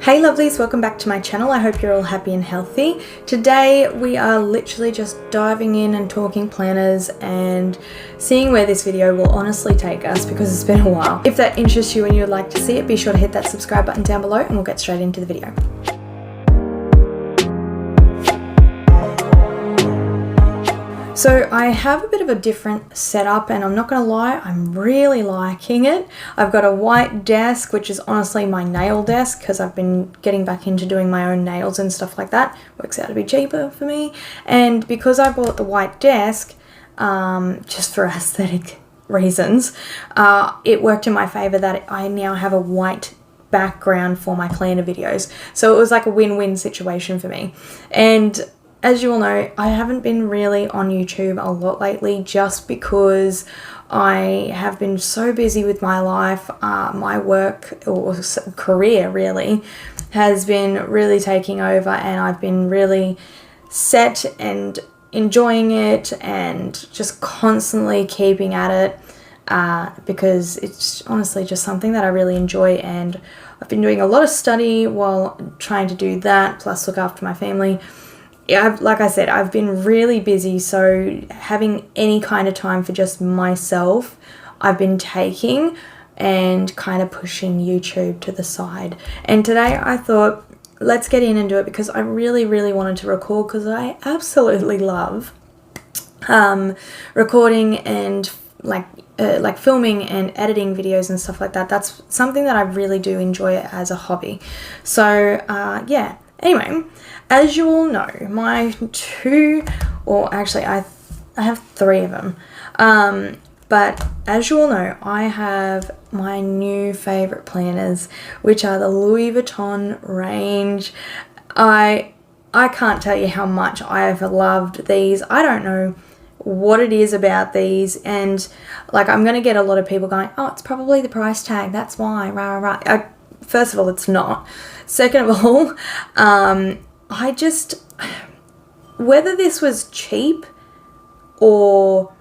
Hey lovelies, welcome back to my channel. I hope you're all happy and healthy. Today we are literally just diving in and talking planners and seeing where this video will honestly take us because it's been a while. If that interests you and you would like to see it, be sure to hit that subscribe button down below and we'll get straight into the video. So I have a bit of a different setup and I'm not going to lie, I'm really liking it. I've got a white desk, which is honestly my nail desk because I've been getting back into doing my own nails and stuff like that. Works out to be cheaper for me. And because I bought the white desk, just for aesthetic reasons, it worked in my favor that I now have a white background for my planner videos. So it was like a win-win situation for me. And as you all know, I haven't been really on YouTube a lot lately just because I have been so busy with my life. My work or career really has been really taking over and I've been really set and enjoying it and just constantly keeping at it because it's honestly just something that I really enjoy, and I've been doing a lot of study while trying to do that plus look after my family. Yeah, like I said, I've been really busy, so having any kind of time for just myself, I've been taking and kind of pushing YouTube to the side. And today I thought, let's get in and do it because I really, really wanted to record because I absolutely love recording and like filming and editing videos and stuff like that. That's something that I really do enjoy as a hobby. So yeah, anyway. As you all know, my two, or actually I have three of them, but as you all know, I have my new favorite planners, which are the Louis Vuitton range. I can't tell you how much I have loved these. I don't know what it is about these, and like I'm going to get a lot of people going, oh, it's probably the price tag, that's why, rah, rah, rah. First of all, it's not. Second of all, I just, whether this was cheap or,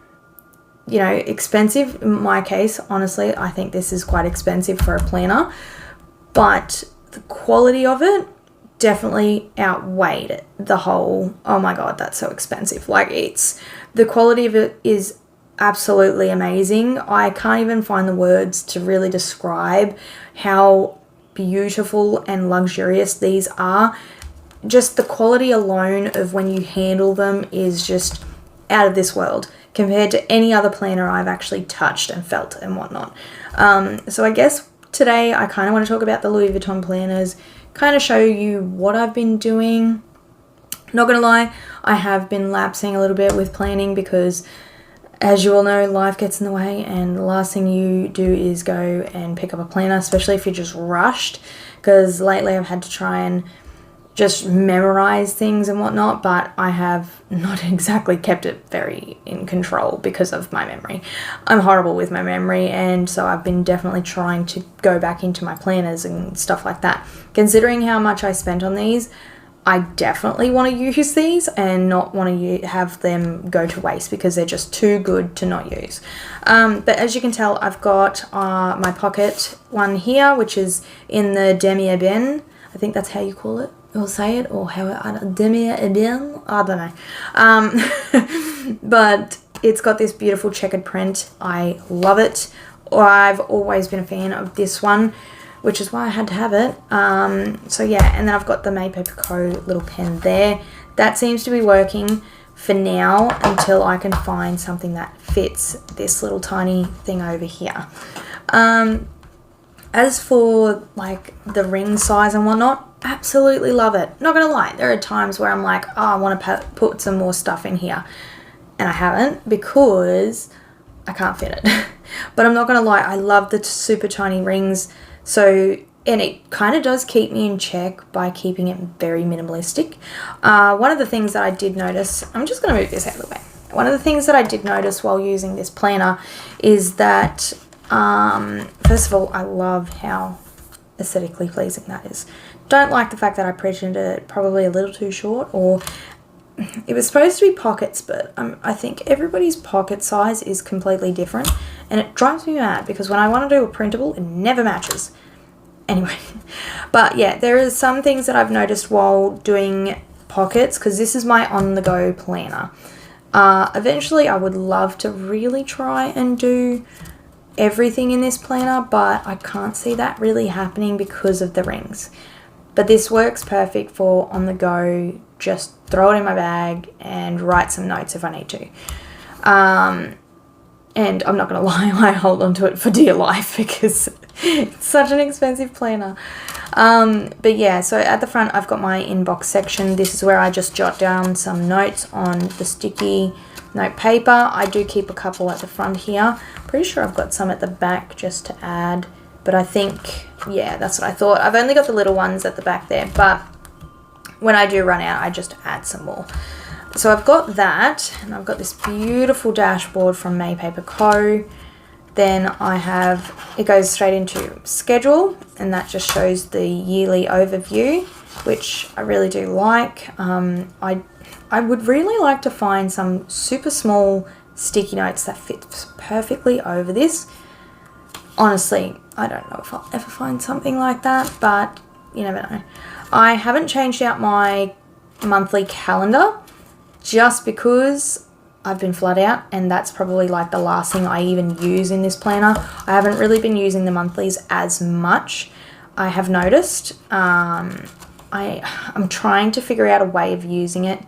you know, expensive, in my case, honestly, I think this is quite expensive for a planner, but the quality of it definitely outweighed the whole, oh my God, that's so expensive. Like the quality of it is absolutely amazing. I can't even find the words to really describe how beautiful and luxurious these are. Just the quality alone of when you handle them is just out of this world compared to any other planner I've actually touched and felt and whatnot. So I guess today I kind of want to talk about the Louis Vuitton planners, kind of show you what I've been doing. Not gonna lie, I have been lapsing a little bit with planning because, as you all know, life gets in the way and the last thing you do is go and pick up a planner, especially if you're just rushed, because lately I've had to try and just memorize things and whatnot, but I have not exactly kept it very in control because of my memory. I'm horrible with my memory, and so I've been definitely trying to go back into my planners and stuff like that. Considering how much I spent on these, I definitely want to use these and not want to have them go to waste because they're just too good to not use. But as you can tell, I've got my pocket one here, which is in the demi-ébène. I think that's how you call it. Or say it, or how demi-ébène, I don't know. But it's got this beautiful checkered print. I love it. I've always been a fan of this one, which is why I had to have it. So yeah, and then I've got the Mape Picot little pen there. That seems to be working for now until I can find something that fits this little tiny thing over here. As for like the ring size and whatnot, absolutely love it. Not gonna lie, there are times where I'm like, oh, I want to put some more stuff in here, and I haven't because I can't fit it. But I'm not gonna lie, I love the super tiny rings. So, and it kind of does keep me in check by keeping it very minimalistic. One of the things that I did notice, I'm just gonna move this out of the way. One of the things that I did notice while using this planner is that, first of all, I love how aesthetically pleasing that is. Don't like the fact that I printed it probably a little too short, or it was supposed to be pockets, but I think everybody's pocket size is completely different, and it drives me mad because when I want to do a printable, it never matches. Anyway, but yeah, there are some things that I've noticed while doing pockets, because this is my on-the-go planner. Eventually, I would love to really try and do everything in this planner, but I can't see that really happening because of the rings. But this works perfect for on the go, just throw it in my bag and write some notes if I need to. And I'm not going to lie, I hold on to it for dear life because it's such an expensive planner. But yeah, so at the front I've got my inbox section. This is where I just jot down some notes on the sticky note paper. I do keep a couple at the front here. Pretty sure I've got some at the back just to add. But I think, yeah, that's what I thought. I've only got the little ones at the back there, but when I do run out, I just add some more. So I've got that, and I've got this beautiful dashboard from May Paper Co. Then I have, it goes straight into schedule, and that just shows the yearly overview, which I really do like. I would really like to find some super small sticky notes that fit perfectly over this. Honestly, I don't know if I'll ever find something like that, but you never know. I haven't changed out my monthly calendar just because I've been flat out, and that's probably like the last thing I even use in this planner. I haven't really been using the monthlies as much, I have noticed. I'm trying to figure out a way of using it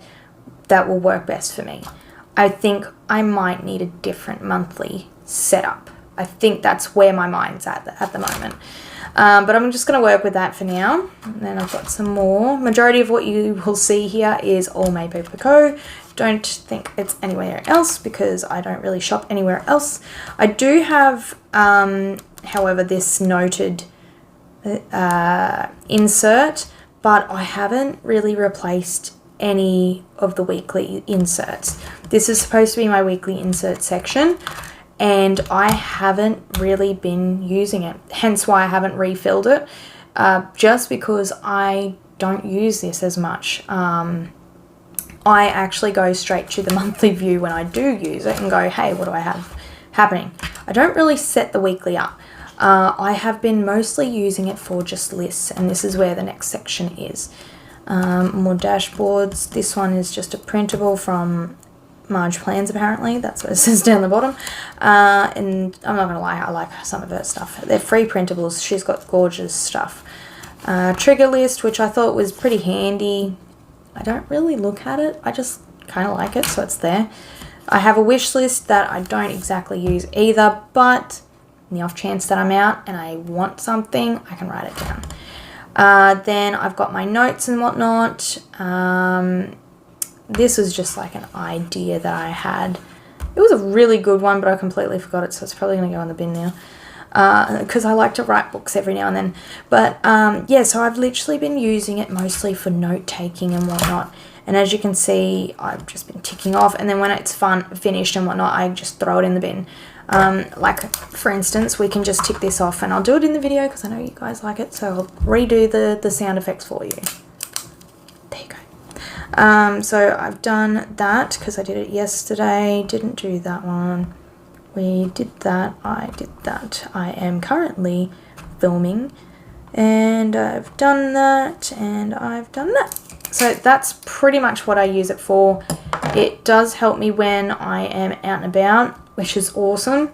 that will work best for me. I think I might need a different monthly setup. I think that's where my mind's at the moment. But I'm just going to work with that for now. And then I've got some more. Majority of what you will see here is all May Paper Co. Don't think it's anywhere else because I don't really shop anywhere else. I do have, however, this noted insert, but I haven't really replaced any of the weekly inserts. This is supposed to be my weekly insert section, and I haven't really been using it, hence why I haven't refilled it, just because I don't use this as much. I actually go straight to the monthly view when I do use it and go, hey, what do I have happening? I don't really set the weekly up. I have been mostly using it for just lists, and this is where the next section is. More dashboards. This one is just a printable from Marge Plans, apparently. That's what it says down the bottom. And I'm not going to lie, I like some of her stuff. They're free printables. She's got gorgeous stuff. Trigger list, which I thought was pretty handy. I don't really look at it. I just kind of like it, so it's there. I have a wish list that I don't exactly use either, but in the off chance that I'm out and I want something, I can write it down. Then I've got my notes and whatnot. This was just like an idea that I had. It was a really good one, but I completely forgot it, so it's probably going to go in the bin now. Because I like to write books every now and then. But yeah, so I've literally been using it mostly for note-taking and whatnot. And as you can see, I've just been ticking off. And then when it's finished and whatnot, I just throw it in the bin. Like, for instance, we can just tick this off. And I'll do it in the video because I know you guys like it. So I'll redo the sound effects for you. There you go. So I've done that because I did it yesterday. Didn't do that one. We did that. I did that. I am currently filming. And I've done that. And I've done that. So that's pretty much what I use it for. It does help me when I am out and about, which is awesome.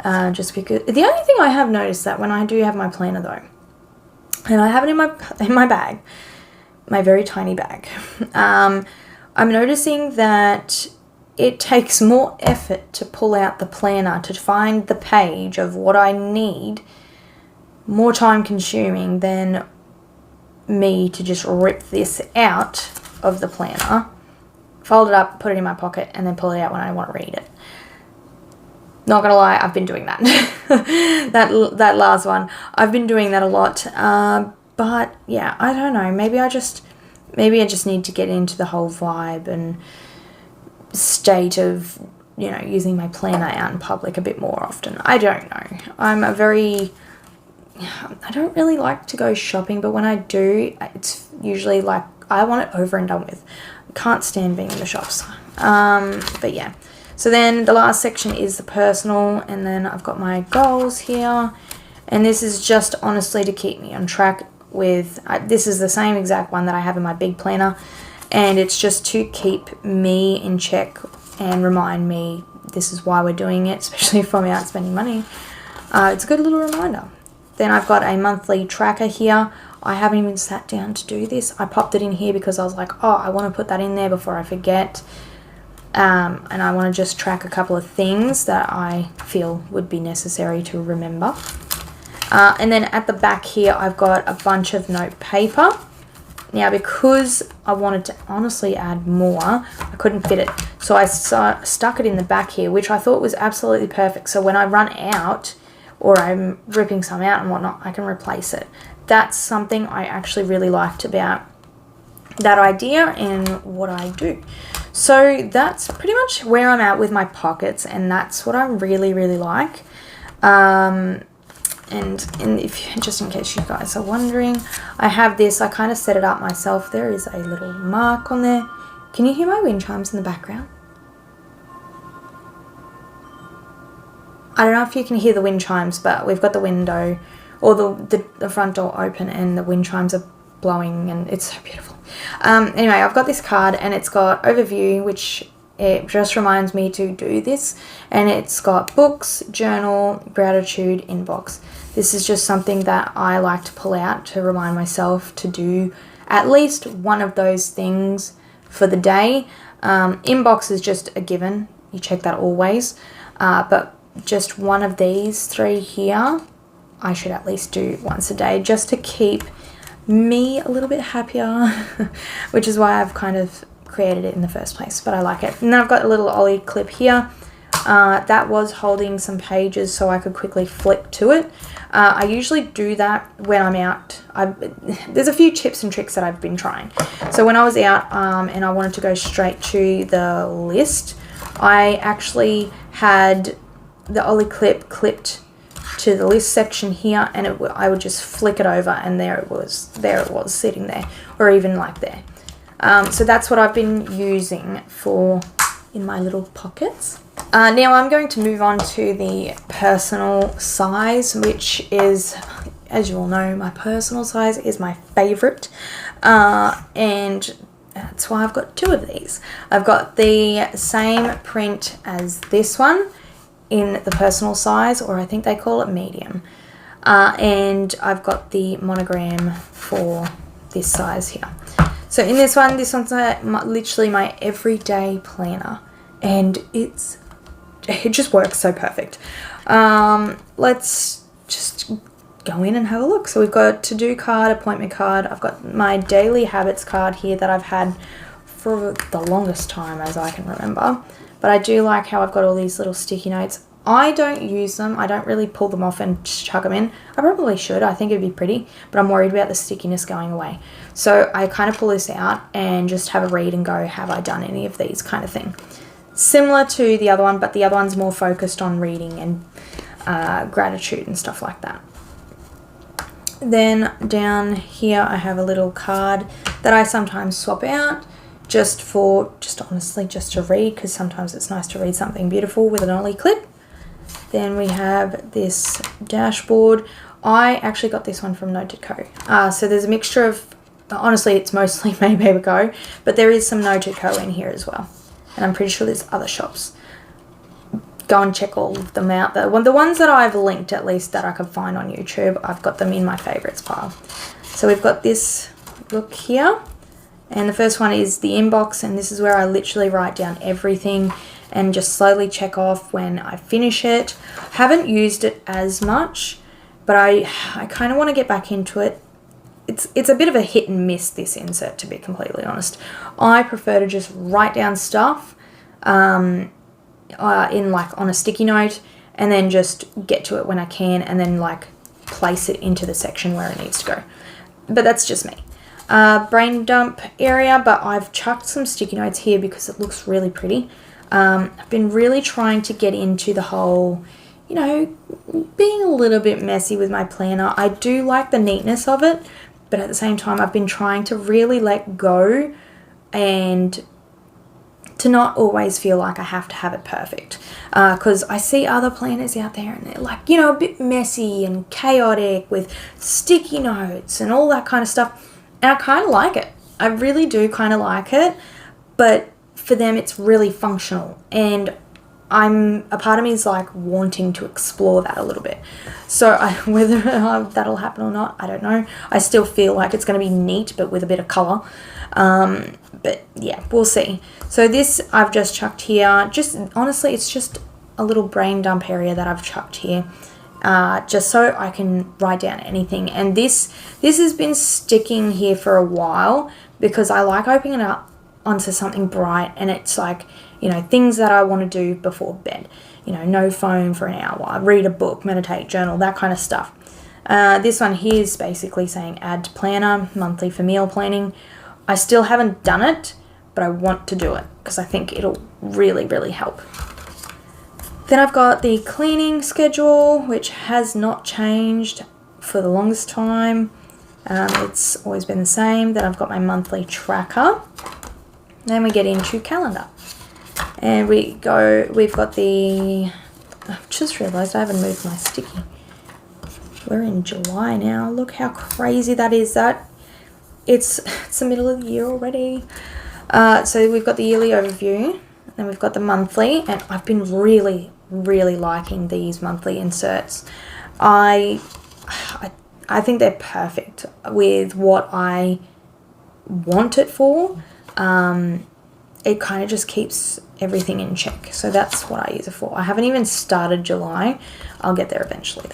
Just because the only thing I have noticed that when I do have my planner though, and I have it in my bag, my very tiny bag, I'm noticing that it takes more effort to pull out the planner to find the page of what I need, more time consuming than me to just rip this out of the planner, fold it up, put it in my pocket, and then pull it out when I want to read it. Not gonna lie, I've been doing that. that last one, I've been doing that a lot. But yeah, I don't know. Maybe I just need to get into the whole vibe and state of, you know, using my planner out in public a bit more often. I don't know. I don't really like to go shopping, but when I do, it's usually like I want it over and done with. I can't stand being in the shops. But yeah. So then the last section is the personal, and then I've got my goals here, And this is just honestly to keep me on track with, this is the same exact one that I have in my big planner, and it's just to keep me in check and remind me this is why we're doing it, especially if I'm out spending money. It's a good little reminder. Then I've got a monthly tracker here. I haven't even sat down to do this. I popped it in here because I was like, oh, I want to put that in there before I forget. And I want to just track a couple of things that I feel would be necessary to remember. And then at the back here, I've got a bunch of note paper. Now, because I wanted to honestly add more, I couldn't fit it. So I stuck it in the back here, which I thought was absolutely perfect. So when I run out or I'm ripping some out and whatnot, I can replace it. That's something I actually really liked about that idea and what I do. So that's pretty much where I'm at with my pockets, and that's what I really, really like. And if just in case you guys are wondering, I have this, I kind of set it up myself. There is a little mark on there. Can you hear my wind chimes in the background? I don't know if you can hear the wind chimes, but we've got the window or the front door open and the wind chimes are blowing, and it's so beautiful. Anyway, I've got this card and it's got overview, which it just reminds me to do this, and it's got books, journal, gratitude, inbox. This is just something that I like to pull out to remind myself to do at least one of those things for the day. Inbox is just a given. You check that always. But just one of these three here, I should at least do once a day just to keep me a little bit happier, which is why I've kind of created it in the first place, but I like it. And then I've got a little Ollie clip here. That was holding some pages so I could quickly flip to it. I usually do that when I'm out. There's a few tips and tricks that I've been trying. So when I was out and I wanted to go straight to the list, I actually had the Ollie clip clipped to the list section here, and I would just flick it over and there it was sitting there, or even like there. So that's what I've been using for in my little pockets. Now I'm going to move on to the personal size, which is, as you all know, my personal size is my favorite, and that's why I've got two of these. I've got the same print as this one in the personal size, or I think they call it medium, and I've got the monogram for this size here. So in this one's literally my everyday planner, and it just works so perfect. Let's just go in and have a look. So we've got to-do card, appointment card. I've got my daily habits card here that I've had for the longest time as I can remember. But I do like how I've got all these little sticky notes. I don't use them. I don't really pull them off and just chuck them in. I probably should. I think it'd be pretty, but I'm worried about the stickiness going away. So I kind of pull this out and just have a read and go, have I done any of these kind of thing? Similar to the other one, but the other one's more focused on reading and gratitude and stuff like that. Then down here I have a little card that I sometimes swap out just honestly to read, because sometimes it's nice to read something beautiful with an Ollie clip. Then we have this dashboard. I actually got this one from Noted Co. So there's a mixture of, honestly it's mostly May Paper Co, but there is some Noted Co in here as well. And I'm pretty sure there's other shops. Go and check all of them out. The ones that I've linked, at least that I could find on YouTube, I've got them in my favorites pile. So we've got this look here. And the first one is the inbox, and this is where I literally write down everything and just slowly check off when I finish it. Haven't used it as much, but I kind of want to get back into it. It's a bit of a hit and miss, this insert, to be completely honest. I prefer to just write down stuff in like on a sticky note, and then just get to it when I can, and then like place it into the section where it needs to go. But that's just me. Brain dump area, but I've chucked some sticky notes here because it looks really pretty. I've been really trying to get into the whole, you know, being a little bit messy with my planner. I do like the neatness of it, but at the same time I've been trying to really let go and to not always feel like I have to have it perfect. Because I see other planners out there and they're like, you know, a bit messy and chaotic with sticky notes and all that kind of stuff. And I kind of like it. I really do kind of like it. But for them, it's really functional. And a part of me is like wanting to explore that a little bit. So whether that'll happen or not, I don't know. I still feel like it's going to be neat, but with a bit of colour. But yeah, we'll see. So this I've just chucked here. Just honestly, it's just a little brain dump area that I've chucked here. Just so I can write down anything. And this has been sticking here for a while because I like opening it up onto something bright, and it's like, you know, things that I want to do before bed. You know, no phone for an hour, read a book, meditate, journal, that kind of stuff. This one here is basically saying add planner, monthly for meal planning. I still haven't done it, but I want to do it because I think it'll really, really help. Then I've got the cleaning schedule, which has not changed for the longest time. It's always been the same. Then I've got my monthly tracker. Then we get into calendar. And we've got the, I've just realised I haven't moved my sticky. We're in July now. Look how crazy that is. It's the middle of the year already. So we've got the yearly overview. Then we've got the monthly. And I've been really, really liking these monthly inserts. I think they're perfect with what I want it for. It kind of just keeps everything in check. So that's what I use it for. I haven't even started July. I'll get there eventually.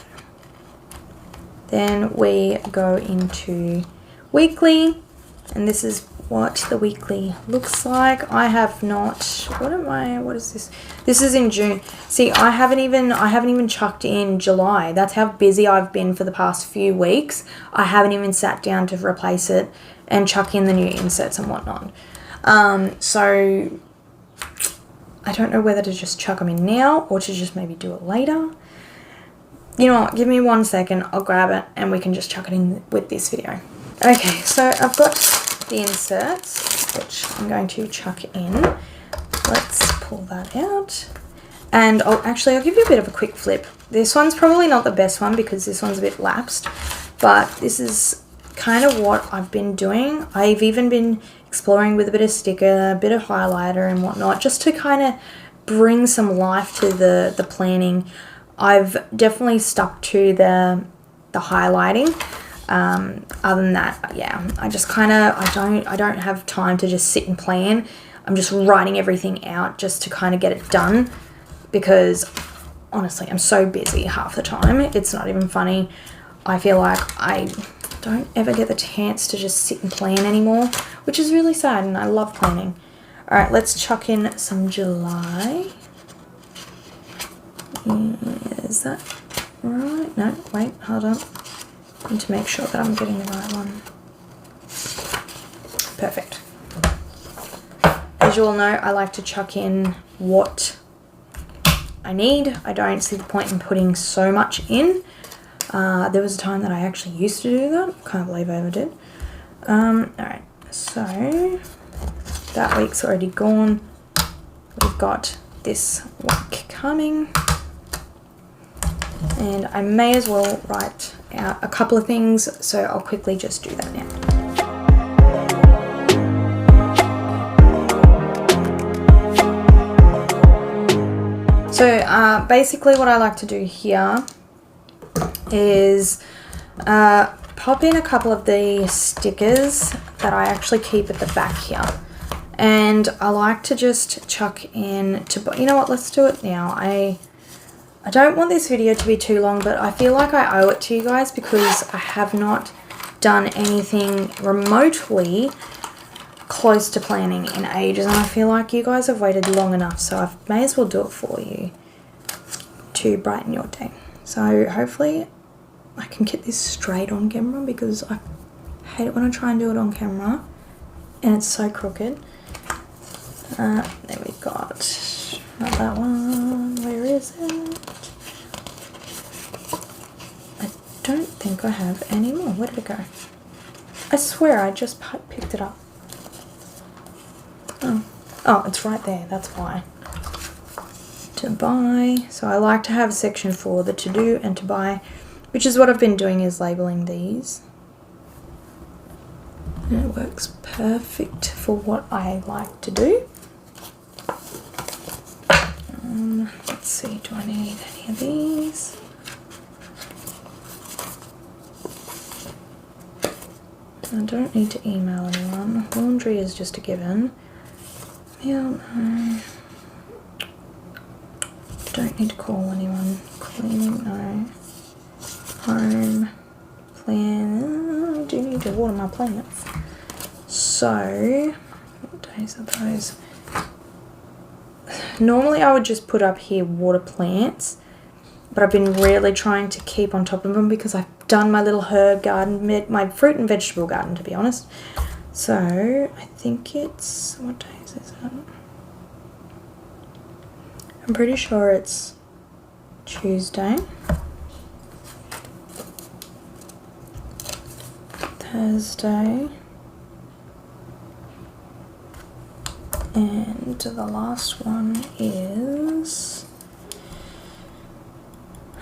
Then we go into weekly. And this is what the weekly looks like. I have not, what is this? This is in June. See, I haven't even chucked in July. That's how busy I've been for the past few weeks. I haven't even sat down to replace it and chuck in the new inserts and whatnot. So I don't know whether to just chuck them in now or to just maybe do it later. You know what, give me 1 second, I'll grab it and we can just chuck it in with this video. Okay, so I've got the inserts, which I'm going to chuck in. Let's pull that out. And I'll give you a bit of a quick flip. This one's probably not the best one because this one's a bit lapsed, but this is kind of what I've been doing. I've even been exploring with a bit of sticker, a bit of highlighter and whatnot, just to kind of bring some life to the planning. I've definitely stuck to the highlighting. Other than that, yeah, I just kind of, I don't have time to just sit and plan. I'm just writing everything out just to kind of get it done because honestly, I'm so busy half the time. It's not even funny. I feel like I don't ever get the chance to just sit and plan anymore, which is really sad, and I love planning. All right, let's chuck in some July. Is that right? No, wait, hold on. I need to make sure that I'm getting the right one. Perfect. As you all know, I like to chuck in what I need. I don't see the point in putting so much in. There was a time that I actually used to do that. Can't believe I ever did. Alright, so that week's already gone. We've got this week coming. And I may as well write out a couple of things, so I'll quickly just do that now. So basically what I like to do here is pop in a couple of the stickers that I actually keep at the back here. And I like to just chuck in, you know what, let's do it now. I don't want this video to be too long, but I feel like I owe it to you guys because I have not done anything remotely close to planning in ages, and I feel like you guys have waited long enough, so I may as well do it for you to brighten your day. So hopefully I can get this straight on camera because I hate it when I try and do it on camera and it's so crooked. There we got, not that one, where is it? I don't think I have any more. Where did it go? I swear I just picked it up. Oh, Oh, it's right there. That's why. To buy. So I like to have a section for the to do and to buy, which is what I've been doing, is labeling these. And it works perfect for what I like to do. Let's see, do I need any of these? I don't need to email anyone. Laundry is just a given. Mail, no. Don't need to call anyone. Cleaning, no. Home. Plan. I do need to water my plants. So, what days are those? Normally I would just put up here water plants, but I've been really trying to keep on top of them because I've done my little herb garden, my fruit and vegetable garden, to be honest. So I think it's, what days is it? I'm pretty sure it's Tuesday, Thursday, and the last one is,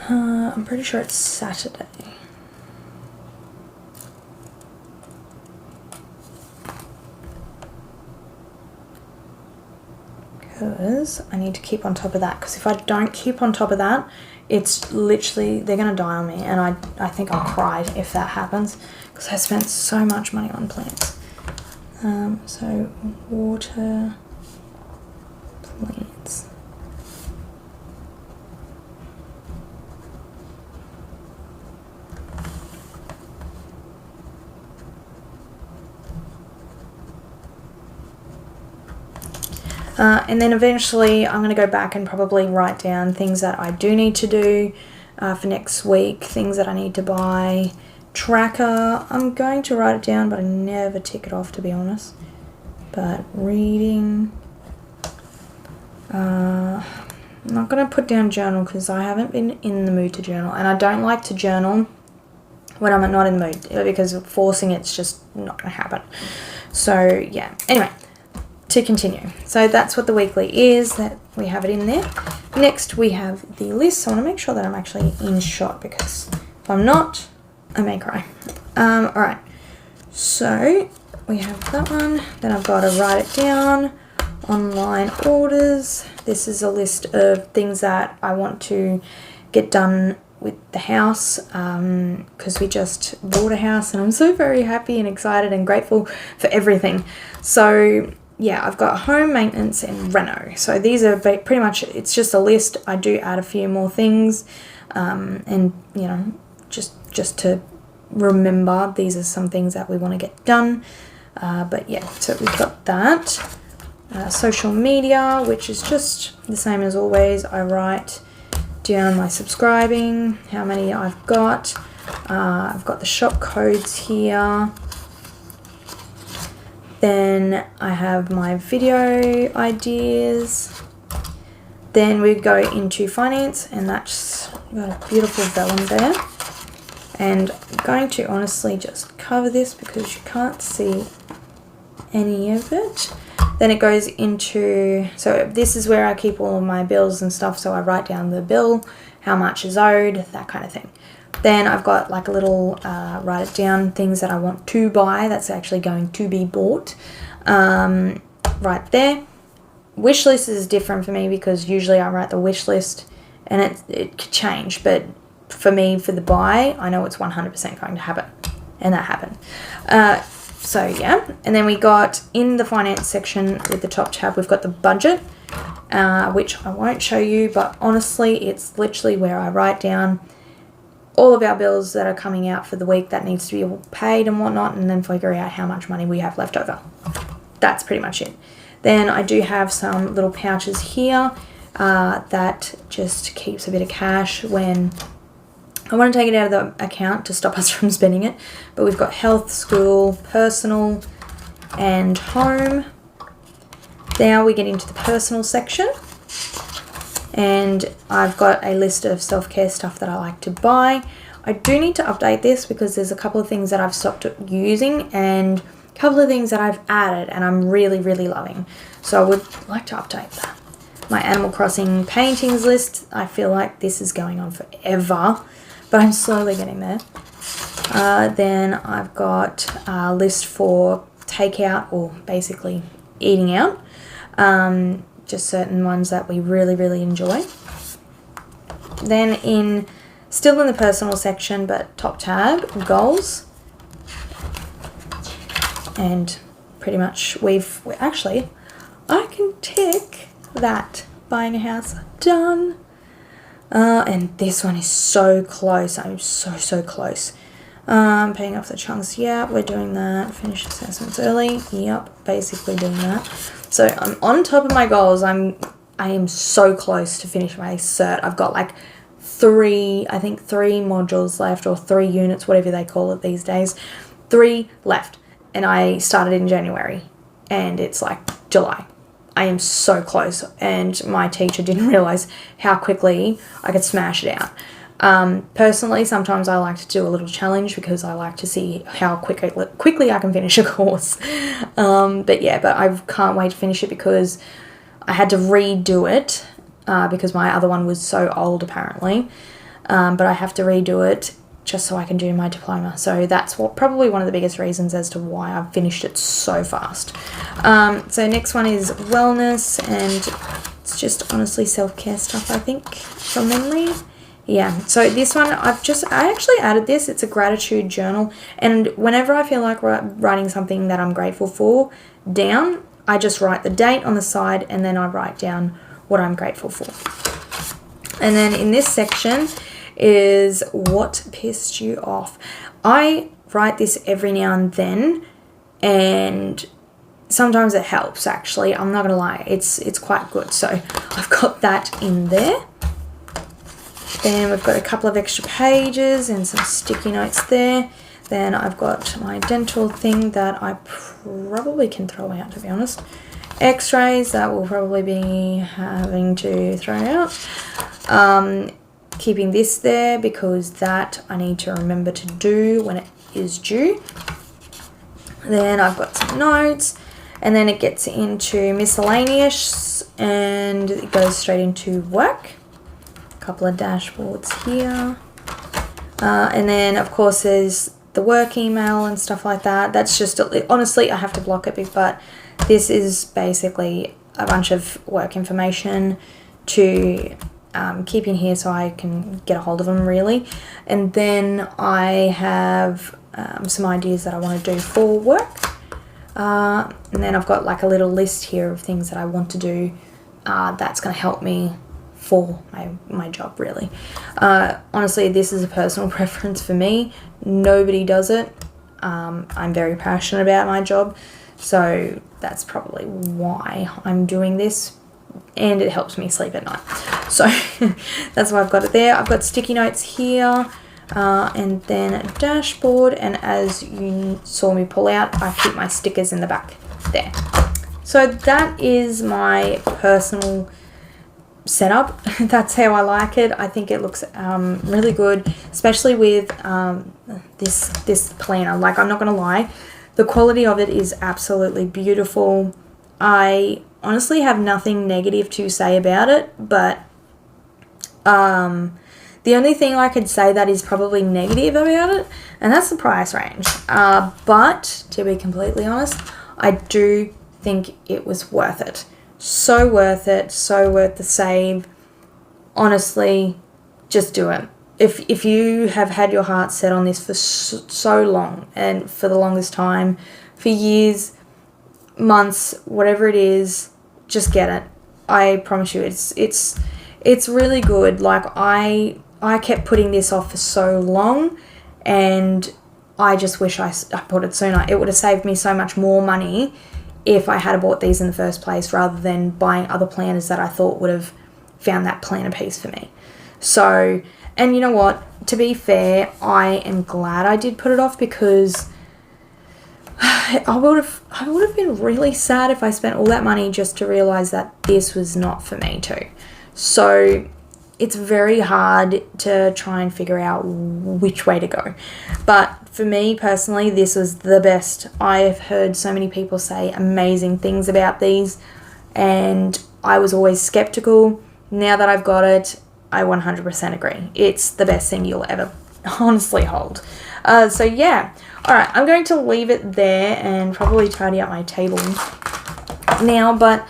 I'm pretty sure it's Saturday. Because I need to keep on top of that, because if I don't keep on top of that, it's literally, they're going to die on me, and I think I'll cry if that happens, because I spent so much money on plants. So water plants. And then eventually I'm going to go back and probably write down things that I do need to do for next week, things that I need to buy. Tracker, I'm going to write it down, but I never tick it off, to be honest. But reading, I'm not going to put down journal because I haven't been in the mood to journal, and I don't like to journal when I'm not in the mood, because forcing it's just not going to happen. So yeah, anyway, to continue. So that's what the weekly is, that we have it in there. Next we have the list. So I want to make sure that I'm actually in shot, because if I'm not, I may cry. Alright, so we have that one. Then I've got to write it down. Online orders. This is a list of things that I want to get done with the house, because we just bought a house, and I'm so very happy and excited and grateful for everything. So yeah, I've got home maintenance and reno. So these are pretty much, it's just a list. I do add a few more things, and you know, just to remember, these are some things that we want to get done. But yeah, so we've got that. Social media, which is just the same as always. I write down my subscribing, how many I've got. I've got the shop codes here. Then I have my video ideas. Then we go into finance, and that's got a beautiful vellum there. And I'm going to honestly just cover this because you can't see any of it. Then it goes into, so this is where I keep all of my bills and stuff. So I write down the bill, how much is owed, that kind of thing. Then I've got like a little write it down, things that I want to buy that's actually going to be bought, right there. Wish list is different for me because usually I write the wish list and it could change, but for me, for the buy, I know it's 100% going to happen, and that happened. So yeah, and then we got in the finance section with the top tab, we've got the budget, which I won't show you, but honestly, it's literally where I write down all of our bills that are coming out for the week that needs to be paid and whatnot, and then figure out how much money we have left over. That's pretty much it. Then I do have some little pouches here that just keeps a bit of cash when I want to take it out of the account to stop us from spending it. But we've got health, school, personal, and home. Now we get into the personal section. And I've got a list of self-care stuff that I like to buy. I do need to update this because there's a couple of things that I've stopped using, and couple of things that I've added and I'm really, really loving. So I would like to update that. My Animal Crossing paintings list, I feel like this is going on forever, but I'm slowly getting there. Then I've got a list for takeout, or basically eating out. Just certain ones that we really, really enjoy. Then still in the personal section, but top tab, goals. And pretty much actually, I can tick that. Buying a house, done. And this one is so close. I'm so close. Paying off the chunks, yeah, we're doing that. Finish assessments early, yep, basically doing that. So I'm on top of my goals. I am so close to finish my cert. I've got like three modules left, or 3 units, whatever they call it these days. 3 left, and I started in January, and it's like July. I am so close, and my teacher didn't realize how quickly I could smash it out. Personally, sometimes I like to do a little challenge because I like to see how quickly I can finish a course. But I can't wait to finish it because I had to redo it because my other one was so old apparently. But I have to redo it just so I can do my diploma. So that's probably one of the biggest reasons as to why I've finished it so fast. So next one is wellness, and it's just honestly self-care stuff, I think, from memory. Yeah, so this one, I actually added this. It's a gratitude journal, and whenever I feel like writing something that I'm grateful for down, I just write the date on the side, and then I write down what I'm grateful for. And then in this section is what pissed you off. I write this every now and then, and sometimes it helps, actually. I'm not gonna lie, it's quite good. So I've got that in there. Then we've got a couple of extra pages and some sticky notes there. Then I've got my dental thing that I probably can throw out, to be honest. X-rays that will probably be having to throw out. Keeping this there because that I need to remember to do when it is due. Then I've got some notes, and then it gets into miscellaneous, and it goes straight into work. Couple of dashboards here, and then of course there's the work email and stuff like that. That's just, honestly, I have to block it, but this is basically a bunch of work information to keep in here so I can get a hold of them, really. And then I have some ideas that I want to do for work, and then I've got like a little list here of things that I want to do that's going to help me for my job, really. Honestly, this is a personal preference for me. Nobody does it. I'm very passionate about my job, so that's probably why I'm doing this, and it helps me sleep at night. So that's why I've got it there. I've got sticky notes here, and then a dashboard, and as you saw me pull out, I keep my stickers in the back there. So that is my personal setup. That's how I like it. I think it looks really good, especially with this planner. Like, I'm not gonna lie, the quality of it is absolutely beautiful. I honestly have nothing negative to say about it, but the only thing I could say that is probably negative about it, and that's the price range. But to be completely honest, I do think it was worth it. So worth it, so worth the save. Honestly, just do it. If you have had your heart set on this for so long, and for the longest time, for years, months, whatever it is, just get it. I promise you, it's really good. Like, I kept putting this off for so long, and I just wish I bought it sooner. It would have saved me so much more money if I had bought these in the first place, rather than buying other planners that I thought would have found that planner piece for me. So, and you know what? To be fair, I am glad I did put it off, because I would have been really sad if I spent all that money just to realize that this was not for me too. So it's very hard to try and figure out which way to go. But for me personally, this was the best. I have heard so many people say amazing things about these, and I was always skeptical. Now that I've got it, I 100% agree. It's the best thing you'll ever honestly hold. So yeah, alright, I'm going to leave it there and probably tidy up my table now, but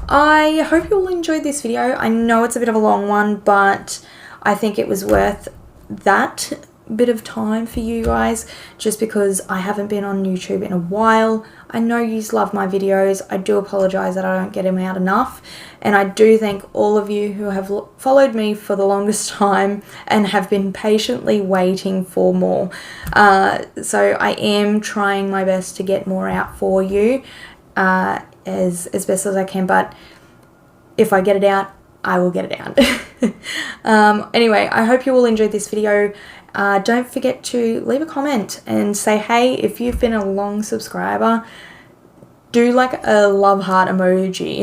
I hope you all enjoyed this video. I know it's a bit of a long one, but I think it was worth that bit of time for you guys, just because I haven't been on YouTube in a while. I know you love my videos. I do apologize that I don't get them out enough, and I do thank all of you who have followed me for the longest time and have been patiently waiting for more. So I am trying my best to get more out for you as best as I can, but if I get it out, I will get it out. Anyway, I hope you all enjoyed this video. Don't forget to leave a comment and say, hey, if you've been a long subscriber, do like a love heart emoji.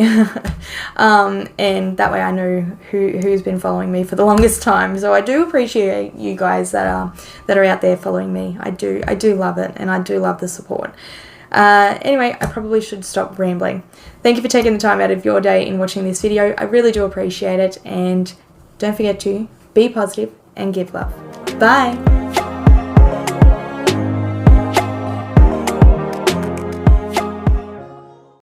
And that way I know who's been following me for the longest time. So I do appreciate you guys that are out there following me. I do love it, and I do love the support. Anyway, I probably should stop rambling. Thank you for taking the time out of your day in watching this video. I really do appreciate it, and don't forget to be positive and give love. Bye!